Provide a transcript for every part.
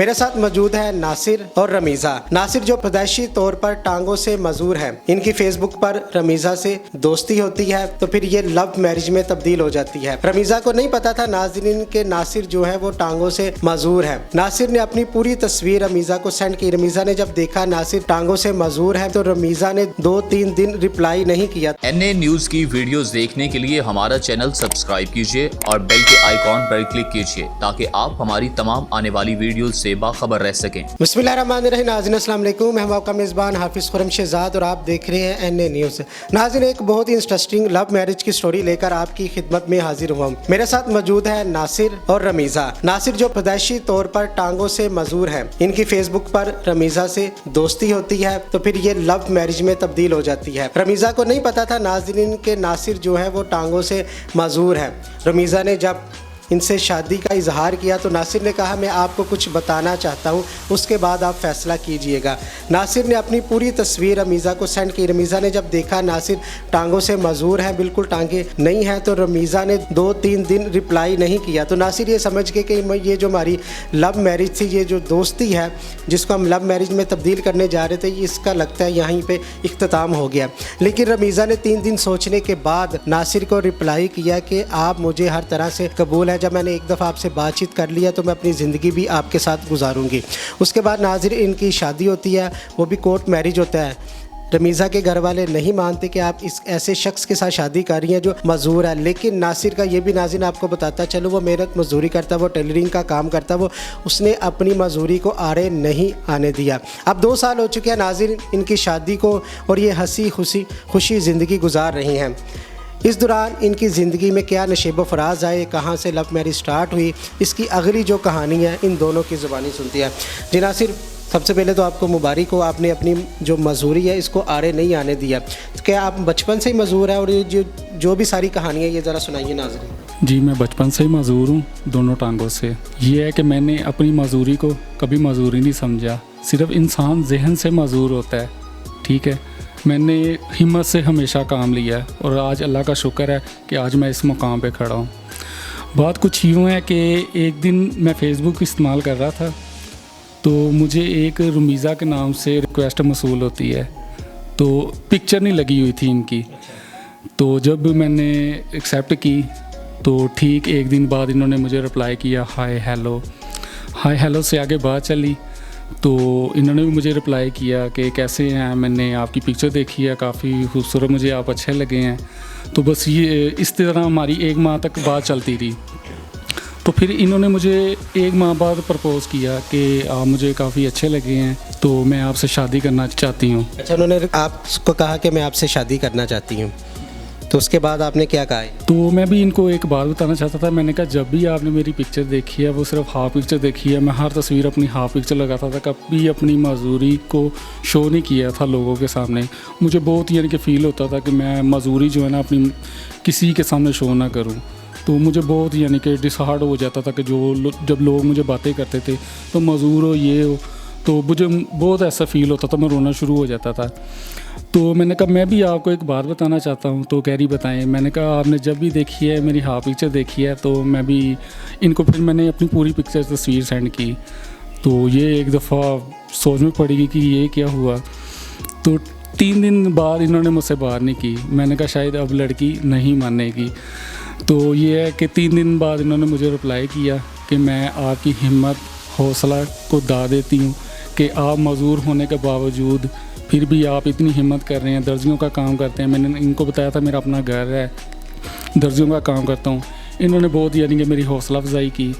मेरे साथ मौजूद है नासिर और रमीज़ा। नासिर जो पैदाइशी तौर पर टांगों से मजूर है, इनकी फेसबुक पर रमीज़ा से दोस्ती होती है तो फिर ये लव मैरिज में तब्दील हो जाती है। रमीज़ा को नहीं पता था नाज़रीन के नासिर जो है वो टांगों से मजूर है। नासिर ने अपनी पूरी तस्वीर रमीज़ा को सेंड की। रमीज़ा ने जब देखा नासिर टांगों से मजूर है तो रमीज़ा ने 2-3 दिन रिप्लाई नहीं किया। एनए न्यूज की वीडियोस देखने के लिए हमारा चैनल सब्सक्राइब कीजिए और बेल के आइकॉन पर क्लिक कीजिए ताकि आप हमारी तमाम आने वाली वीडियोस से बाखबर रह सकें। बिस्मिल्लाहिर्रहमानिर्रहीम। नाज़रीन अस्सलाम वालेकुम, मैं हूं आपका मेज़बान हाफिज़ खुरम शहजाद और आप देख रहे हैं एनए न्यूज़। नाज़रीन, एक बहुत ही इंटरेस्टिंग लव मैरिज की स्टोरी लेकर आपकी खिदमत में हाजिर हुआ हूं। मेरे साथ मौजूद है नासिर और रमीज़ा। नासिर जो पैदाइशी तौर पर टांगों से मजूर है, इनकी फेसबुक पर रमीज़ा से दोस्ती होती है तो फिर ये लव मैरिज में तब्दील हो जाती है। रमीज़ा को नहीं पता था नाज़रीन के नासिर जो है वो टांगों से मजूर है। रमीज़ा ने जब इनसे शादी का इजहार किया तो नासिर ने कहा मैं आपको कुछ बताना चाहता हूँ, उसके बाद आप फैसला कीजिएगा। नासिर ने अपनी पूरी तस्वीर रमीज़ा को सेंड की। रमीज़ा ने जब देखा नासिर टांगों से मजूर हैं, बिल्कुल टांगे नहीं हैं, तो रमीज़ा ने 2-3 दिन रिप्लाई नहीं किया। तो नासिर ये समझ के कि ये जो हमारी लव मैरिज थी, ये जो दोस्ती है जिसको हम लव मैरिज में तब्दील करने जा रहे थे, इसका लगता है यहीं पर इख्तिताम हो गया। लेकिन रमीज़ा ने 3 दिन सोचने के बाद नासिर को रिप्लाई किया कि आप मुझे हर तरह से कबूल है। जब मैंने एक दफ़ा आपसे बातचीत कर लिया तो मैं अपनी ज़िंदगी भी आपके साथ गुजारूंगी। उसके बाद नाज़रीन इनकी शादी होती है, वो भी कोर्ट मैरिज होता है। रमीज़ा के घर वाले नहीं मानते कि आप इस ऐसे शख्स के साथ शादी कर रही हैं जो मजूर है। लेकिन नासिर का ये भी नाज़रीन आपको बताता चलो, वो मेहनत मजदूरी करता, वो टेलरिंग का काम करता, वो उसने अपनी मजदूरी को आड़े नहीं आने दिया। अब 2 साल हो चुके हैं नाज़रीन इनकी शादी को और ये हंसी खुशी ज़िंदगी गुजार रही हैं। इस दौरान इनकी ज़िंदगी में क्या नशेब फराज आए, कहाँ से लव मैरिज स्टार्ट हुई, इसकी अगली जो कहानी है इन दोनों की ज़ुबानी सुनती है। जी नासिर, सबसे पहले तो आपको मुबारक हो, आपने अपनी जो मजदूरी है इसको आड़े नहीं आने दिया। तो क्या आप बचपन से ही मजदूर है और ये जो भी सारी कहानी है ये ज़रा सुनाइए नाज़रीन। जी, मैं बचपन से ही मजदूर हूँ, दोनों टांगों से। ये है कि मैंने अपनी मजदूरी को कभी मजदूरी नहीं समझा। सिर्फ इंसान जहन से मजदूर होता है, ठीक है। मैंने हिम्मत से हमेशा काम लिया है और आज अल्लाह का शुक्र है कि आज मैं इस मुकाम पे खड़ा हूँ। बात कुछ यूँ है कि एक दिन मैं फ़ेसबुक इस्तेमाल कर रहा था तो मुझे एक रमीज़ा के नाम से रिक्वेस्ट मसूल होती है, तो पिक्चर नहीं लगी हुई थी इनकी। तो जब मैंने एक्सेप्ट की तो ठीक एक दिन बाद इन्होंने मुझे रिप्लाई किया हाय हेलो से आगे बात चली। तो इन्होंने भी मुझे रिप्लाई किया कि कैसे हैं, मैंने आपकी पिक्चर देखी है, काफ़ी खूबसूरत, मुझे आप अच्छे लगे हैं। तो बस ये इस तरह हमारी 1 माह तक बात चलती रही। तो फिर इन्होंने मुझे 1 माह बाद प्रपोज़ किया कि आप मुझे काफ़ी अच्छे लगे हैं, तो मैं आपसे शादी करना चाहती हूँ। अच्छा, उन्होंने आपको कहा कि मैं आपसे शादी करना चाहती हूँ, तो उसके बाद आपने क्या कहा? तो मैं भी इनको एक बात बताना चाहता था। मैंने कहा जब भी आपने मेरी पिक्चर देखी है वो सिर्फ हाफ पिक्चर देखी है। मैं हर तस्वीर अपनी हाफ पिक्चर लगाता था, कभी अपनी मजदूरी को शो नहीं किया था लोगों के सामने। मुझे बहुत यानी कि फ़ील होता था कि मैं मजदूरी जो है ना अपनी किसी के सामने शो ना करूँ। तो मुझे बहुत यानी कि डिसहार्ड हो जाता था कि जब लोग मुझे बातें करते थे तो मजदूर हो ये हो, तो मुझे बहुत ऐसा फ़ील होता था, मैं रोना शुरू हो जाता था। तो मैंने कहा मैं भी आपको एक बात बताना चाहता हूँ। तो कह रही बताएं। मैंने कहा आपने जब भी देखी है मेरी हाफ पिक्चर देखी है, तो मैं भी इनको फिर मैंने अपनी पूरी पिक्चर तस्वीर सेंड की। तो ये एक दफ़ा सोच में पड़ेगी कि ये क्या हुआ। तो 3 दिन बाद इन्होंने मुझसे बात नहीं की। मैंने कहा शायद अब लड़की नहीं मानेगी। तो ये है कि 3 दिन बाद इन्होंने मुझे रिप्लाई किया कि मैं आपकी हिम्मत हौसला को दाद देती हूँ कि आप मजदूर होने के बावजूद फिर भी आप इतनी हिम्मत कर रहे हैं, दर्जियों का काम करते हैं। मैंने इनको बताया था मेरा अपना घर है, दर्जियों का काम करता हूँ। इन्होंने बहुत यानी कि मेरी हौसला अफजाई की।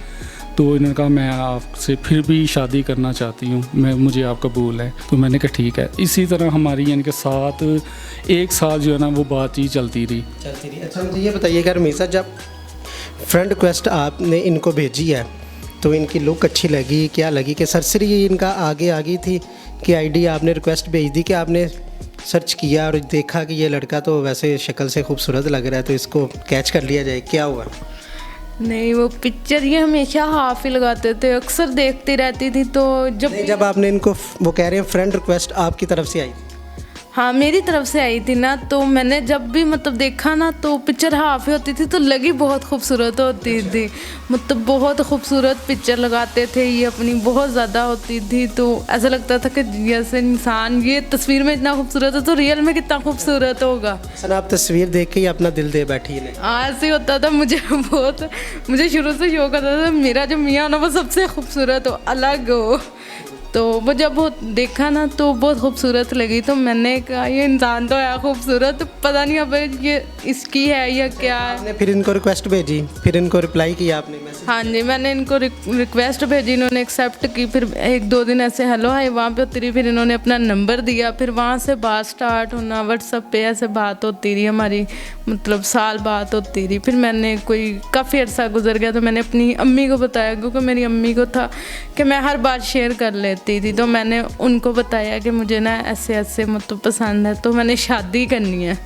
तो इन्होंने कहा मैं आपसे फिर भी शादी करना चाहती हूँ, मुझे आप कबूल है। तो मैंने कहा ठीक है। इसी तरह हमारी यानी कि साथ 1 साल जो है ना वो बातचीत चलती रही। अच्छा, मुझे ये बताइएगा रमीज़ा, जब फ्रेंड रिक्वेस्ट आपने इनको भेजी है तो इनकी लुक अच्छी लगी, क्या लगी कि सरसरी इनका आगे आ गई थी कि आईडी आपने रिक्वेस्ट भेज दी कि आपने सर्च किया और देखा कि ये लड़का तो वैसे शक्ल से खूबसूरत लग रहा है तो इसको कैच कर लिया जाए, क्या हुआ? नहीं, वो पिक्चर ये हमेशा हाफ ही लगाते थे, अक्सर देखती रहती थी। तो जब आपने इनको, वो कह रहे हैं फ्रेंड रिक्वेस्ट आपकी तरफ से आई? हाँ, मेरी तरफ से आई थी ना, तो मैंने जब भी मतलब देखा ना, तो पिक्चर हाफ ही होती थी तो लगी बहुत खूबसूरत होती थी। मतलब बहुत खूबसूरत पिक्चर लगाते थे ये अपनी, बहुत ज़्यादा होती थी। तो ऐसा लगता था कि जैसे इंसान ये तस्वीर में इतना खूबसूरत है तो रियल में कितना खूबसूरत होगा। सर आप तस्वीर देख के ही अपना दिल दे बैठी है। ऐसे ही होता था मुझे शुरू से शौक होता था मेरा जो मियाँ ना वो सबसे खूबसूरत हो, अलग हो। तो वो जब वो देखा ना तो बहुत खूबसूरत लगी, तो मैंने कहा ये इंसान तो है खूबसूरत, पता नहीं अब ये इसकी है या क्या है। आपने फिर इनको रिक्वेस्ट भेजी, फिर इनको रिप्लाई किया आपने मैसेज? हाँ जी, मैंने इनको रिक्वेस्ट भेजी, इन्होंने एक्सेप्ट की। फिर 1-2 दिन ऐसे हेलो हाय वहाँ पे उतरी, फिर इन्होंने अपना नंबर दिया, फिर वहाँ से बात स्टार्ट होना। व्हाट्सएप पे ऐसे बात होती रही हमारी, मतलब साल बात होती रही। फिर मैंने कोई काफ़ी अर्सा गुजर गया तो मैंने अपनी अम्मी को बताया, क्योंकि मेरी अम्मी को था कि मैं हर बात शेयर कर लेती थी। तो मैंने उनको बताया कि मुझे ना ऐसे ऐसे मतलब पसंद है, तो मैंने शादी करनी है।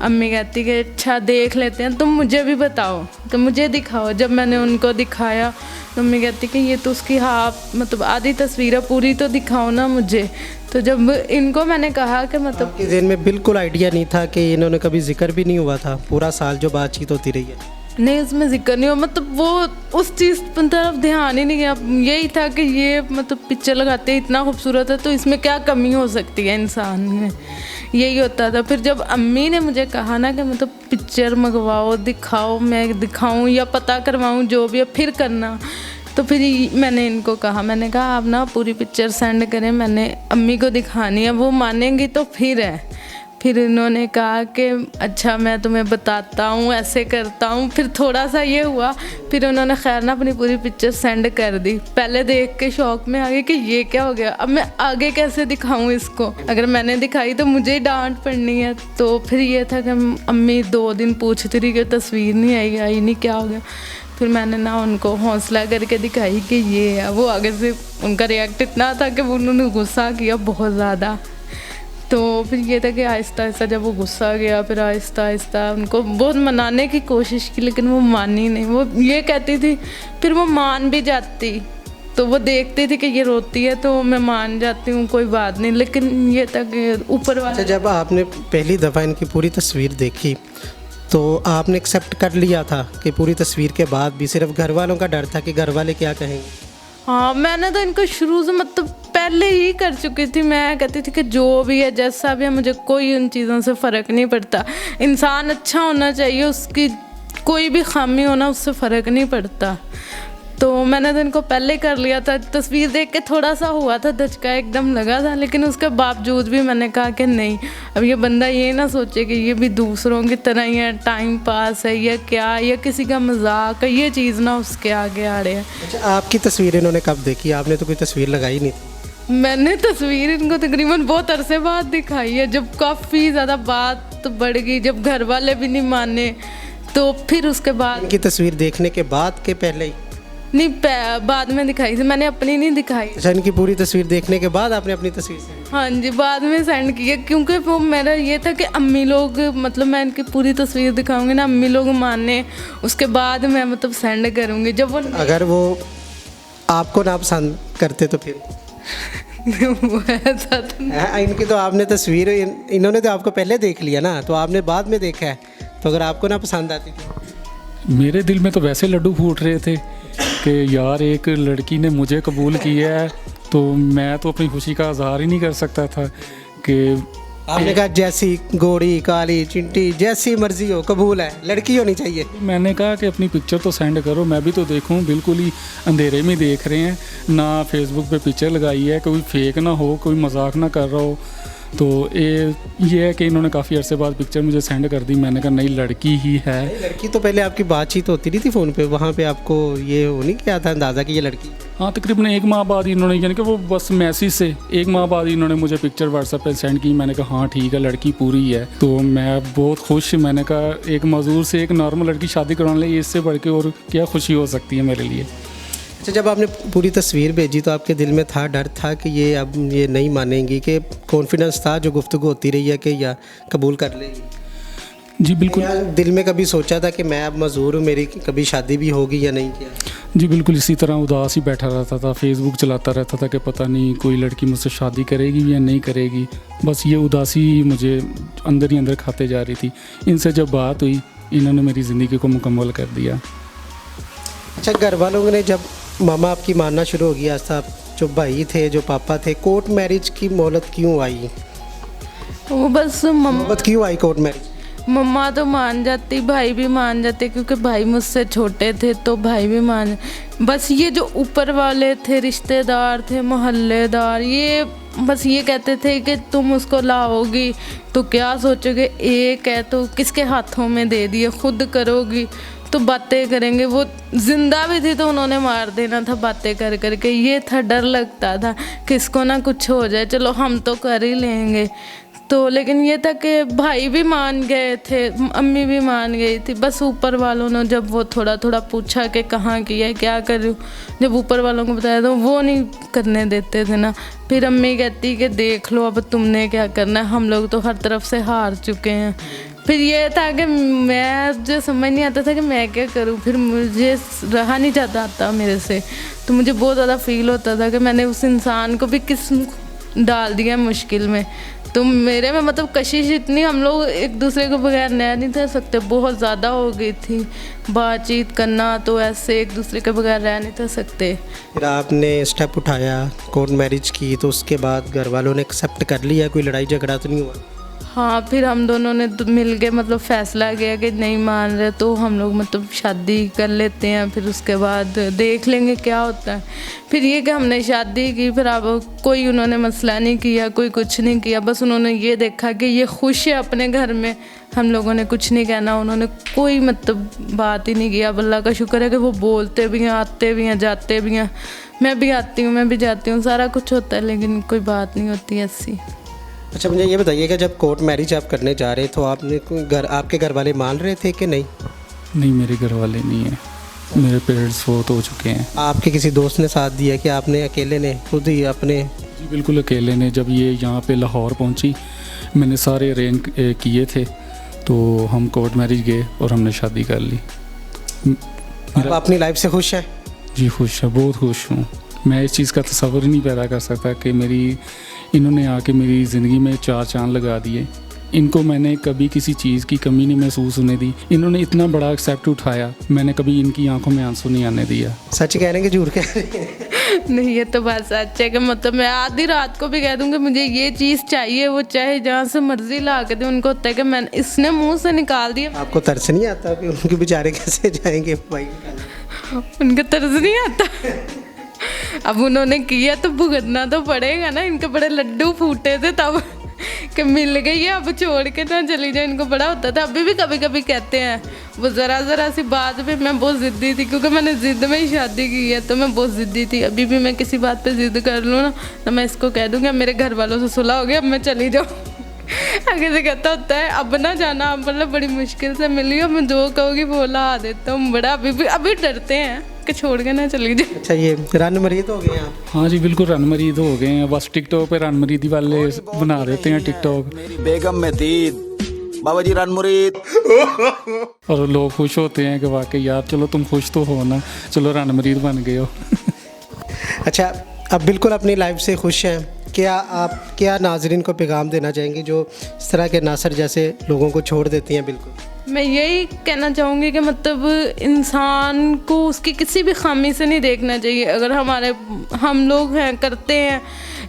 अम्मी कहती कि अच्छा देख लेते हैं, तुम मुझे भी बताओ, तो मुझे दिखाओ। जब मैंने उनको दिखाया तो अम्मी कहती कि ये तो उसकी हाफ मतलब आधी तस्वीर है, पूरी तो दिखाओ ना मुझे। तो जब इनको मैंने कहा कि मतलब आपके ज़हन में बिल्कुल आइडिया नहीं था कि इन्होंने कभी जिक्र भी नहीं हुआ था, पूरा साल जो बातचीत होती रही है? नहीं, उसमें जिक्र नहीं हो, मतलब वो उस चीज़ पर तरफ ध्यान ही नहीं गया। यही था कि ये मतलब पिक्चर लगाते इतना खूबसूरत है तो इसमें क्या कमी हो सकती है इंसान में, यही होता था। फिर जब अम्मी ने मुझे कहा ना कि मतलब पिक्चर मंगवाओ, दिखाओ, मैं दिखाऊं या पता करवाऊं, जो भी है फिर करना। तो फिर मैंने इनको कहा, मैंने कहा आप ना पूरी पिक्चर सेंड करें, मैंने अम्मी को दिखानी है, वो मानेंगी तो फिर है। फिर इन्होंने कहा कि अच्छा मैं तुम्हें बताता हूँ, ऐसे करता हूँ। फिर थोड़ा सा ये हुआ, फिर उन्होंने खैर ना अपनी पूरी पिक्चर सेंड कर दी। पहले देख के शौक में आ गई कि ये क्या हो गया, अब मैं आगे कैसे दिखाऊँ इसको, अगर मैंने दिखाई तो मुझे ही डांट पड़नी है। तो फिर ये था कि अम्मी 2 दिन पूछती रही कि तस्वीर नहीं आई नहीं, क्या हो गया। फिर मैंने ना उनको हौसला करके दिखाई कि ये है। वो आगे से उनका रिएक्ट इतना था कि उन्होंने गुस्सा किया बहुत ज़्यादा। तो फिर ये था कि आहिस्ता आहिस्ता जब वो गुस्सा गया, फिर आहिस्ता आहिस्ता उनको बहुत मनाने की कोशिश की, लेकिन वो मानी नहीं। वो ये कहती थी, फिर वो मान भी जाती, तो वो देखती थी कि ये रोती है तो मैं मान जाती हूँ, कोई बात नहीं। लेकिन ये था कि ऊपर वाला। अच्छा, जब आपने पहली दफ़ा इनकी पूरी तस्वीर देखी तो आपने एक्सेप्ट कर लिया था कि पूरी तस्वीर के बाद भी सिर्फ घर वालों का डर था कि घर वाले क्या कहेंगे? हाँ, मैंने तो इनको शुरू से मतलब पहले ही कर चुकी थी। मैं कहती थी कि जो भी है, जैसा भी है, मुझे कोई उन चीज़ों से फ़र्क नहीं पड़ता। इंसान अच्छा होना चाहिए, उसकी कोई भी खामी होना उससे फ़र्क नहीं पड़ता। तो मैंने तो इनको पहले कर लिया था। तस्वीर देख के थोड़ा सा हुआ था, धचका एकदम लगा था, लेकिन उसके बावजूद भी मैंने कहा कि नहीं, अब ये बंदा ये ना सोचे कि ये भी दूसरों की तरह ही है, टाइम पास है या क्या, या किसी का मजाक है, ये चीज़ ना उसके आगे आ रहे हैं। अच्छा, आपकी तस्वीर इन्होंने कब देखी? आपने तो कोई तस्वीर लगाई नहीं थी। मैंने तस्वीर इनको तकरीबन बहुत अरसे बाद दिखाई है, जब काफ़ी ज़्यादा बात बढ़ गई, जब घर वाले भी नहीं माने, तो फिर उसके बाद। इनकी तस्वीर देखने के बाद के पहले ही? नहीं, बाद में दिखाई थी, मैंने अपनी नहीं दिखाई। अच्छा, इनकी पूरी तस्वीर देखने के बाद आपने अपनी तस्वीर सेंड? हाँ जी, बाद में सेंड किया, क्योंकि वो मेरा ये था कि अम्मी लोग मतलब मैं इनकी पूरी तस्वीर दिखाऊंगी ना, अम्मी लोग माने, उसके बाद मैं मतलब सेंड करूँगी। जब वो अगर वो आपको ना पसंद करते तो फिर? वो ऐसा था। इनकी तो आपने तस्वीर, इन्होंने तो आपको पहले देख लिया ना, तो आपने बाद में देखा है, तो अगर आपको ना पसंद आती तो? मेरे दिल में तो वैसे लड्डू फूट रहे थे कि यार एक लड़की ने मुझे कबूल किया है, तो मैं तो अपनी खुशी का इजहार ही नहीं कर सकता था कि आपने कहा जैसी गोरी काली चिंटी जैसी मर्जी हो, कबूल है, लड़की होनी चाहिए। मैंने कहा कि अपनी पिक्चर तो सेंड करो, मैं भी तो देखूं। बिल्कुल ही अंधेरे में देख रहे हैं ना, फेसबुक पे पिक्चर लगाई है, कोई फेक ना हो, कोई मजाक ना कर रहा हो। तो ये है कि इन्होंने काफ़ी अरसे बाद पिक्चर मुझे सेंड कर दी। मैंने कहा नहीं, लड़की ही है। लड़की तो पहले आपकी बातचीत होती नहीं थी फ़ोन पे, वहाँ पे आपको ये हो नहीं क्या था अंदाज़ा कि ये लड़की? हाँ, तकरीबन 1 माह बाद इन्होंने, यानी कि वो बस मैसेज से 1 माह बाद इन्होंने मुझे पिक्चर व्हाट्सएप पे सेंड की। मैंने कहा हाँ ठीक है, लड़की पूरी है। तो मैं बहुत खुश। मैंने कहा एक मजदूर से एक नॉर्मल लड़की शादी करवाने लगी, इससे बढ़ के और क्या खुशी हो सकती है मेरे लिए। अच्छा, जब आपने पूरी तस्वीर भेजी तो आपके दिल में था, डर था कि ये अब ये नहीं मानेंगी, कि कॉन्फिडेंस था जो गुफ्तगू होती रही है कि या कबूल कर लेगी? जी बिल्कुल। या दिल में कभी सोचा था कि मैं अब मजदूर हूँ, मेरी कभी शादी भी होगी या नहीं किया? जी बिल्कुल, इसी तरह उदास ही बैठा रहता था, फेसबुक चलाता रहता था कि पता नहीं कोई लड़की मुझसे शादी करेगी या नहीं करेगी। बस ये उदासी मुझे अंदर ही अंदर खाते जा रही थी। इनसे जब बात हुई, इन्होंने मेरी ज़िंदगी को मुकम्मल कर दिया। अच्छा, घर वालों ने जब मामा आपकी मानना शुरू हो गया था, जो भाई थे जो पापा थे, कोर्ट मैरिज की मोहलत क्यों आई? वो बस मोहब्बत क्यों आई कोर्ट मैरिज? मम्मा तो मान जाती, भाई भी मान जाते, क्योंकि भाई मुझसे छोटे थे तो भाई भी मान। बस ये जो ऊपर वाले थे, रिश्तेदार थे, मोहल्लेदार, ये बस ये कहते थे कि तुम उसको लाओगी तो क्या सोचोगे, एक है तो किसके हाथों में दे दिए, खुद करोगी तो बातें करेंगे। वो जिंदा भी थी तो उन्होंने मार देना था बातें कर करके। ये था, डर लगता था कि इसको ना कुछ हो जाए, चलो हम तो कर ही लेंगे। तो लेकिन ये था कि भाई भी मान गए थे, अम्मी भी मान गई थी। बस ऊपर वालों ने जब वो थोड़ा थोड़ा पूछा कि कहाँ किया है, क्या कर रही हूँ, जब ऊपर वालों को बताया तो वो नहीं करने देते थे ना। फिर अम्मी कहती कि देख लो अब तुमने क्या करना है, हम लोग तो हर तरफ से हार चुके हैं। फिर ये था कि मैं जो समझ नहीं आता था कि मैं क्या करूँ। फिर मुझे रहा नहीं जाता था मेरे से, तो मुझे बहुत ज़्यादा फील होता था कि मैंने उस इंसान को भी किस डाल दिया मुश्किल में। तो मेरे में मतलब कशिश इतनी, हम लोग एक दूसरे को बगैर रह नहीं था सकते, बहुत ज़्यादा हो गई थी बातचीत करना, तो ऐसे एक दूसरे के बगैर रह नहीं था सकते। फिर आपने स्टेप उठाया, कोर्ट मैरिज की, तो उसके बाद घर वालों ने एक्सेप्ट कर लिया? कोई लड़ाई झगड़ा तो नहीं हुआ? हाँ, फिर हम दोनों ने मिल के मतलब फ़ैसला किया कि नहीं मान रहे तो हम लोग मतलब शादी कर लेते हैं, फिर उसके बाद देख लेंगे क्या होता है। फिर ये कि हमने शादी की, फिर अब कोई उन्होंने मसला नहीं किया, कोई कुछ नहीं किया। बस उन्होंने ये देखा कि ये खुश है अपने घर में, हम लोगों ने कुछ नहीं कहना, उन्होंने कोई मतलब बात ही नहीं किया। अब अल्लाह का शुक्र है कि वो बोलते भी हैं, आते भी हैं, जाते भी हैं। मैं भी आती हूँ, मैं भी जाती हूँ, सारा कुछ होता है, लेकिन कोई बात नहीं होती ऐसी। अच्छा, मुझे ये बताइएगा, जब कोर्ट मैरिज आप करने जा रहे तो आपने आपके घर वाले मान रहे थे कि नहीं? नहीं, मेरे घर वाले नहीं हैं, मेरे पेरेंट्स फौत हो चुके हैं। आपके किसी दोस्त ने साथ दिया कि आपने अकेले ने खुद ही अपने? जी बिल्कुल अकेले ने। जब ये यहाँ पे लाहौर पहुँची, मैंने सारे अरेंज किए थे, तो हम कोर्ट मैरिज गए और हमने शादी कर ली। आप अपनी लाइफ से खुश हैं? जी खुश है, बहुत खुश हूँ। मैं इस चीज़ का तस्वर ही नहीं पैदा कर सकता कि इन्होंने आके मेरी ज़िंदगी में 4 चाँद लगा दिए। इनको मैंने कभी किसी चीज़ की कमी नहीं महसूस होने दी। इन्होंने इतना बड़ा एक्सेप्ट उठाया, मैंने कभी इनकी आंखों में आंसू नहीं आने दिया। सच कह रहे हैं कि झूठ कह रहे हैं? नहीं, ये तो बात सच है कि मतलब मैं आधी रात को भी कह दूँगी मुझे ये चीज़ चाहिए, वो चाहे जहाँ से मर्जी ला के दे, उनको होता है कि मैंने इसने मुंह से निकाल दिया। आपको तरस नहीं आता कि उनके बेचारे कैसे जाएंगे भाई? उनका तरस नहीं आता। अब उन्होंने किया तो भुगतना तो पड़ेगा ना। इनके बड़े लड्डू फूटे थे तब कि मिल गई है, अब छोड़ के ना चली जाए, इनको बड़ा होता था। अभी भी कभी कभी कहते हैं, वो ज़रा सी बात पे मैं बहुत ज़िद्दी थी, क्योंकि मैंने ज़िद्द में ही शादी की है, तो मैं बहुत ज़िद्दी थी। अभी भी मैं किसी बात पे ज़िद्द कर लूँ ना, तो मैं इसको कह दूँगी मेरे घर वालों से सुलह हो गया, अब मैं चली जाऊँ। आगे से कहता होता है अब ना जाना, मतलब बड़ी मुश्किल से मिली हो, मैं जो कहूँगी वो ला देता हूँ। बड़ा अभी डरते हैं कि छोड़ के ना चली जाए। अच्छा, ये रन मरीद हो गए हैं आप? हाँ जी बिल्कुल, रन मरीद हो गए हैं। बस टिकटॉक पे रन मरीदी वाले बना देते हैं टिकटॉक। मेरी बेगम में थी बाबा जी रन मुरीद। और लोग खुश होते हैं कि वाकई यार चलो तुम खुश तो हो ना, चलो रन मरीद बन गए हो। अच्छा, अब बिल्कुल अपनी लाइफ से खुश हैं। क्या नाजरीन को पैगाम देना चाहेंगे जो इस तरह के नासर जैसे लोगों को छोड़ देती हैं? बिल्कुल मैं यही कहना चाहूँगी कि मतलब इंसान को उसकी किसी भी खामी से नहीं देखना चाहिए। अगर हम लोग हैं, करते हैं,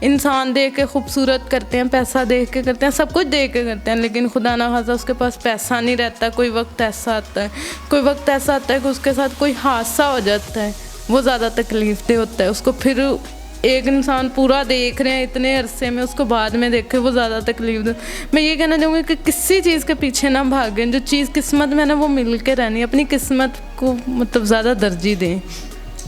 इंसान देख के खूबसूरत करते हैं, पैसा देख के करते हैं, सब कुछ देख के करते हैं, लेकिन खुदा ना खासा उसके पास पैसा नहीं रहता। कोई वक्त ऐसा आता है कि उसके साथ कोई हादसा हो जाता है, वो ज़्यादा तकलीफ दे होता है उसको। फिर एक इंसान पूरा देख रहे हैं इतने अरसे में, उसको बाद में देखे वो ज़्यादा तकलीफ दे। मैं ये कहना चाहूँगी कि किसी चीज़ के पीछे ना भागें, जो चीज़ किस्मत में ना वो मिल के रहनी, अपनी किस्मत को मतलब ज़्यादा तरजीह दें।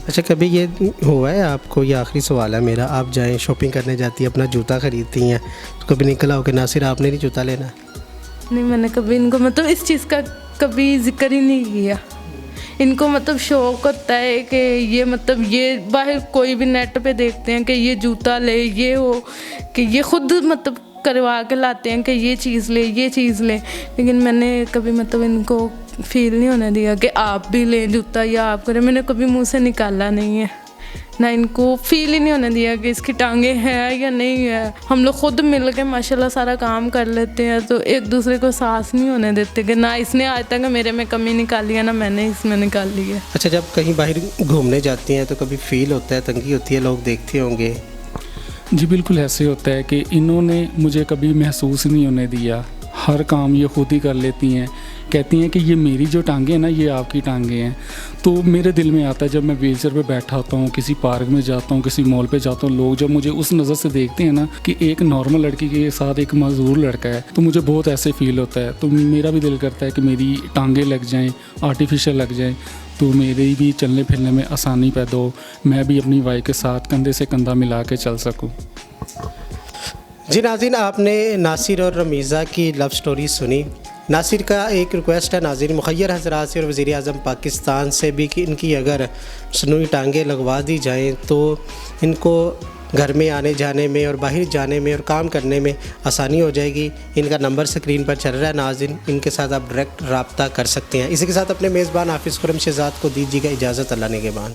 अच्छा, कभी ये हुआ है आपको, ये आखिरी सवाल है मेरा, आप जाएं शॉपिंग करने जाती हैं, अपना जूता ख़रीदती हैं, तो कभी निकला हो कि नासिर आपने नहीं जूता लेना? नहीं, मैंने कभी इनको मतलब इस चीज़ का कभी जिक्र ही नहीं किया। इनको मतलब शौक़ होता है कि ये मतलब ये बाहर कोई भी नेट पे देखते हैं कि ये जूता ले, ये हो कि ये खुद मतलब करवा के लाते हैं कि ये चीज़ ले, ये चीज़ ले, लेकिन मैंने कभी मतलब इनको फील नहीं होने दिया कि आप भी लें जूता या आप करें। मैंने कभी मुंह से निकाला नहीं है, ना इनको फील ही नहीं होने दिया कि इसकी टांगे हैं या नहीं है। हम लोग खुद मिल के माशाल्लाह सारा काम कर लेते हैं, तो एक दूसरे को सांस नहीं होने देते कि ना इसने आज तक मेरे में कमी निकाली है, ना मैंने इसमें निकाली है। अच्छा, जब कहीं बाहर घूमने जाती हैं तो कभी फील होता है, तंगी होती है, लोग देखते होंगे? जी बिल्कुल ऐसे होता है कि इन्होंने मुझे कभी महसूस नहीं होने दिया। हर काम ये खुद ही कर लेती हैं, कहती हैं कि ये मेरी जो टांगे हैं ना, ये आपकी टांगे हैं। तो मेरे दिल में आता है जब मैं व्हीलचेयर पे बैठा होता हूँ, किसी पार्क में जाता हूँ, किसी मॉल पे जाता हूँ, लोग जब मुझे उस नज़र से देखते हैं ना कि एक नॉर्मल लड़की के साथ एक मजदूर लड़का है, तो मुझे बहुत ऐसे फील होता है। तो मेरा भी दिल करता है कि मेरी टांगे लग जाएँ, आर्टिफिशियल लग जाएँ, तो मेरे भी चलने फिरने में आसानी पैदा हो, मैं भी अपनी वाइफ के साथ कंधे से कंधा मिला के चल सकूँ। जी नाज़रीन, आपने नासिर और रमीज़ा की लव स्टोरी सुनी। नासिर का एक रिक्वेस्ट है नाज़रीन मुखय्यर हज़रात से और वज़ीर आज़म पाकिस्तान से भी कि इनकी अगर सुनूई टांगें लगवा दी जाएँ तो इनको घर में आने जाने में और बाहर जाने में और काम करने में आसानी हो जाएगी। इनका नंबर स्क्रीन पर चल रहा है नाज़रीन, इनके साथ आप डायरेक्ट रब्ता कर सकते हैं। इसी के साथ अपने मेज़बान हाफिज़ खुर्रम शहज़ाद को दीजिएगा इजाज़त। अल्लाह निगहबान।